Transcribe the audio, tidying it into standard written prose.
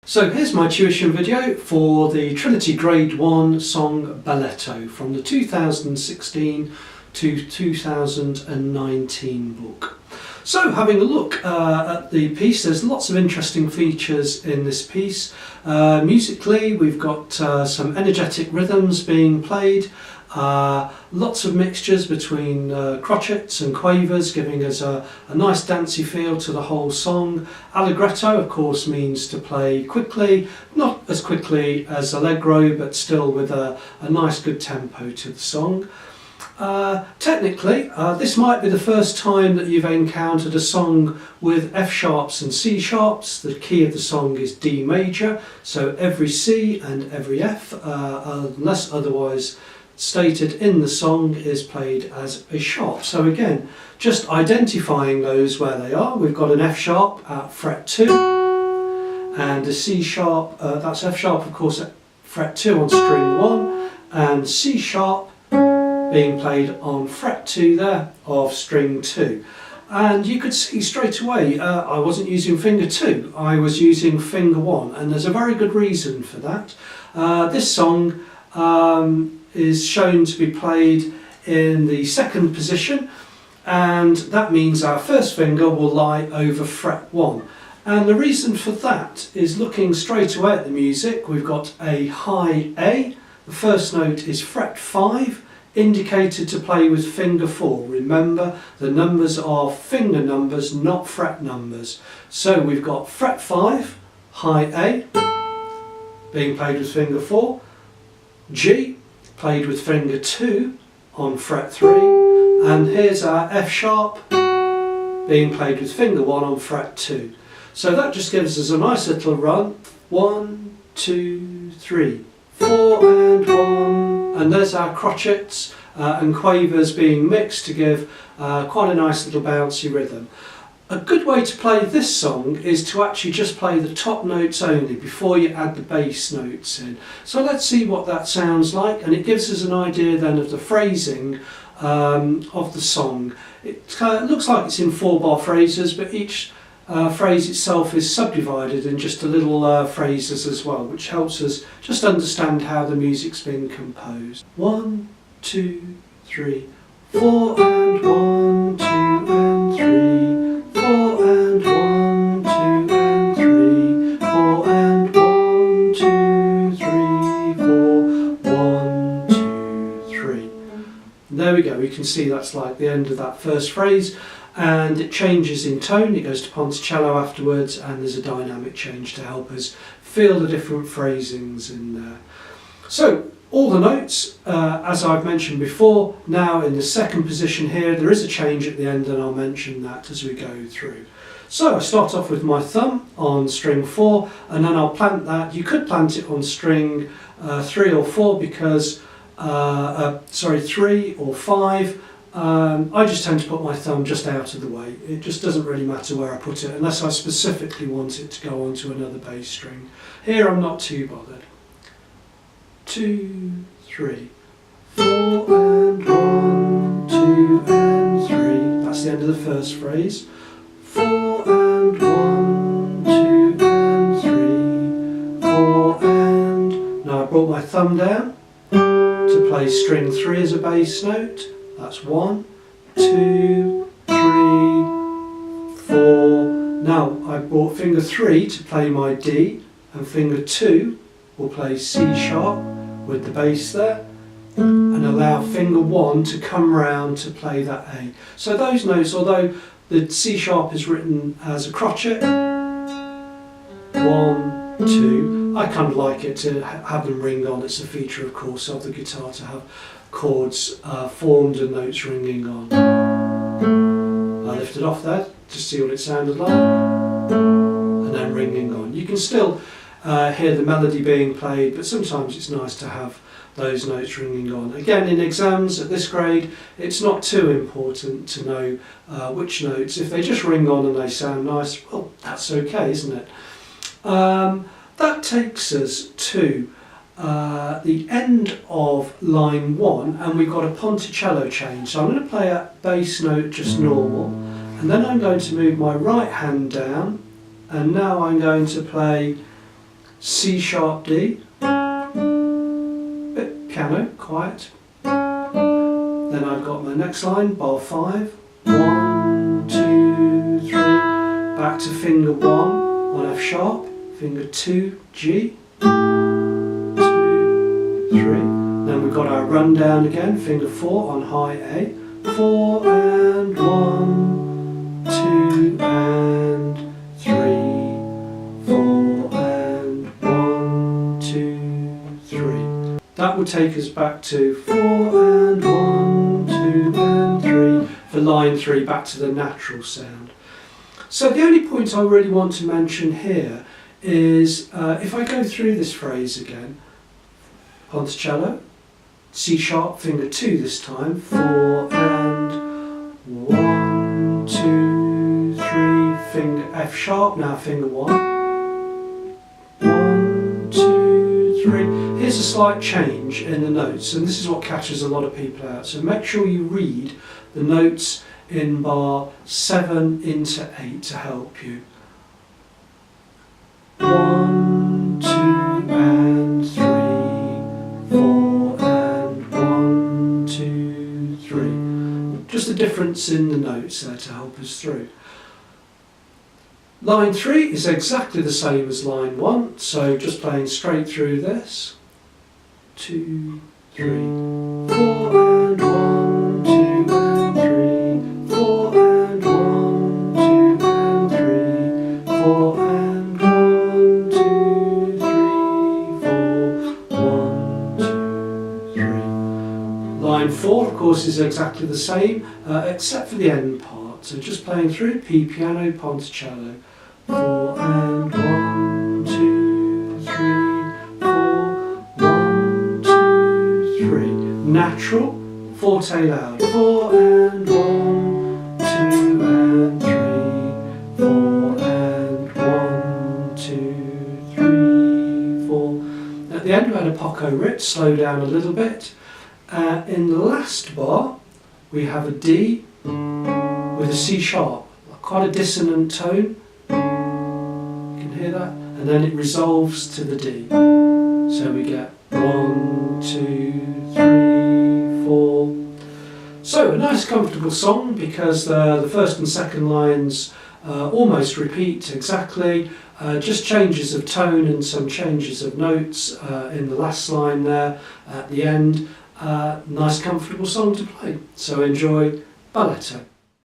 So here's my tuition video for the Trinity Grade 1 song Balletto from the 2016 to 2019 book. So having a look at the piece, there's lots of interesting features in this piece. Musically, we've got some energetic rhythms being played, lots of mixtures between crotchets and quavers, giving us a nice dancey feel to the whole song. Allegretto, of course, means to play quickly, not as quickly as allegro, but still with a nice good tempo to the song. Technically, this might be the first time that you've encountered a song with F sharps and C sharps. The key of the song is D major, so every C and every F, unless otherwise stated in the song, is played as a sharp. So again, just identifying those where they are. We've got an F sharp at fret 2 and a C sharp, that's F sharp of course at fret 2 on string 1, and C sharp being played on fret 2 there of string 2. And you could see straight away I wasn't using finger 2, I was using finger 1, and there's a very good reason for that. This song is shown to be played in the second position, and that means our first finger will lie over fret 1. And the reason for that is looking straight away at the music. We've got a high A, the first note is fret 5, indicated to play with finger 4. Remember, the numbers are finger numbers, not fret numbers. So we've got fret 5, high A, being played with finger 4, G, played with finger 2 on fret 3, and here's our F sharp being played with finger 1 on fret 2. So that just gives us a nice little run. 1, 2, 3, 4 and 1. And there's our crotchets and quavers being mixed to give quite a nice little bouncy rhythm. A good way to play this song is to actually just play the top notes only before you add the bass notes in. So let's see what that sounds like, and it gives us an idea then of the phrasing of the song. It looks like it's in 4-bar phrases, but each phrase itself is subdivided in just a little phrases as well, which helps us just understand how the music's been composed. 1, 2, 3, 4 and 1, 2 and 3, 4 and 1, 2 and 3, 4 and 1, 2, 3, 4, 1, 2, 3. There we go, we can see that's like the end of that first phrase. And it changes in tone, it goes to ponticello afterwards, and there's a dynamic change to help us feel the different phrasings in there. So all the notes, as I've mentioned before, now in the second position here, there is a change at the end, and I'll mention that as we go through. So I start off with my thumb on string 4, and then I'll plant that. You could plant it on string 3 or 4 because, 3 or 5. I just tend to put my thumb just out of the way. It just doesn't really matter where I put it unless I specifically want it to go onto another bass string. Here I'm not too bothered. 2, 3, 4 and 1, 2 and 3. That's the end of the first phrase. 4 and 1, 2 and 3, 4 and... Now I brought my thumb down to play string 3 as a bass note. That's 1, 2, 3, 4. Now I brought finger 3 to play my D, and finger 2 will play C sharp with the bass there, and allow finger 1 to come round to play that A. So those notes, although the C sharp is written as a crotchet, 1, 2, I kind of like it to have them ring on. It's a feature, of course, of the guitar to have chords formed and notes ringing on. I lifted off there to see what it sounded like, and then ringing on. You can still hear the melody being played, but sometimes it's nice to have those notes ringing on. Again, in exams at this grade, it's not too important to know which notes. If they just ring on and they sound nice, well, that's okay, isn't it? That takes us to the end of line 1, and we've got a ponticello change. So I'm going to play a bass note just normal, and then I'm going to move my right hand down, and now I'm going to play C sharp D, bit piano, quiet. Then I've got my next line, bar 5, 1, 2, 3, back to finger 1 on F sharp, finger 2, G, 2, 3. Then we've got our run down again, finger 4 on high A, 4 and 1, 2 and 3, 4 and 1, 2, 3. That will take us back to 4 and 1, 2 and 3 for line 3, back to the natural sound. So the only point I really want to mention here is if I go through this phrase again, ponticello, C sharp, finger 2 this time, 4 and 1, 2, 3, finger F sharp, now finger 1, 1, 2, 3. Here's a slight change in the notes, and this is what catches a lot of people out. So make sure you read the notes in bar 7 into 8 to help you. 1, 2 and 3, 4 and 1, 2, 3. Just a difference in the notes there to help us through. Line 3 is exactly the same as line 1, so just playing straight through this. 2, 3, 4 and 1, 2 and 3, 4 and 1, 2 and 3, 4 and 1, 2, 3, 4, 1, 2, 3. Line 4, of course, is exactly the same, except for the end part. So just playing through P piano, ponticello, 4 and 1, 2, 3, 4, 1, 2, 3. Natural, forte loud, 4 and 1, 2 and 3, 4 and 1, 2, 3, 4. At the end we had a poco rit, slow down a little bit. In the last bar we have a D with a C sharp, quite a dissonant tone. You can hear that, and then it resolves to the D. So we get 1, 2, 3, 4. So a nice comfortable song, because the first and second lines almost repeat exactly, just changes of tone and some changes of notes in the last line there at the end. Nice comfortable song to play, so enjoy Balletto.